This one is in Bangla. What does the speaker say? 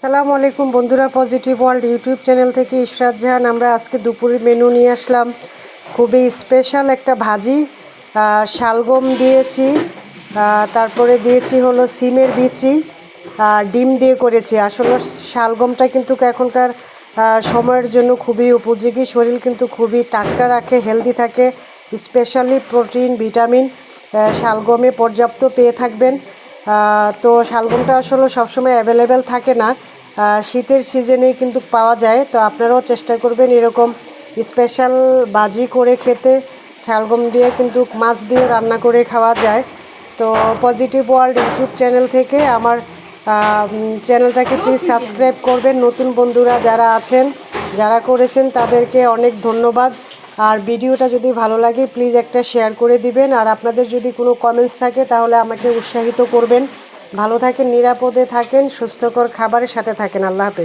আসসালামু আলাইকুম বন্ধুরা, পজিটিভ ওয়ার্ল্ড ইউটিউব চ্যানেল থেকে ইশরাত জাহান। আমরা আজকে দুপুরের মেনু নিয়ে আসলাম খুবই স্পেশাল একটা ভাজি। শালগম দিয়েছি, তারপরে দিয়েছি হলো সিমের বিচি, ডিম দিয়ে করেছি। আসলে শালগমটা কিন্তু এখনকার সময়ের জন্য খুবই উপযোগী, শরীর কিন্তু খুবই টাটকা রাখে, হেলদি থাকে। স্পেশালি প্রোটিন ভিটামিন শালগমে পর্যাপ্ত পেয়ে থাকবেন। তো শালগমটা আসলে সবসময় অ্যাভেলেবেল থাকে না, শীতের সিজনেই কিন্তু পাওয়া যায়। তো আপনারাও চেষ্টা করবেন এরকম স্পেশাল ভাজি করে খেতে। শালগম দিয়ে কিন্তু মাছ দিয়ে রান্না করে খাওয়া যায়। তো পজিটিভ ওয়ার্ল্ড ইউটিউব চ্যানেল থেকে আমার চ্যানেলটাকে প্লিজ সাবস্ক্রাইব করবেন। নতুন বন্ধুরা যারা আছেন, যারা করেছেন তাদেরকে অনেক ধন্যবাদ। আর ভিডিওটা যদি ভালো লাগে প্লিজ একটা শেয়ার করে দিবেন। আর আপনাদের যদি কোনো কমেন্টস থাকে তাহলে আমাকে উৎসাহিত করবেন। ভালো থাকেন, নিরাপদে থাকেন, সুস্থকর খাবারের সাথে থাকেন। আল্লাহ হাফেজ।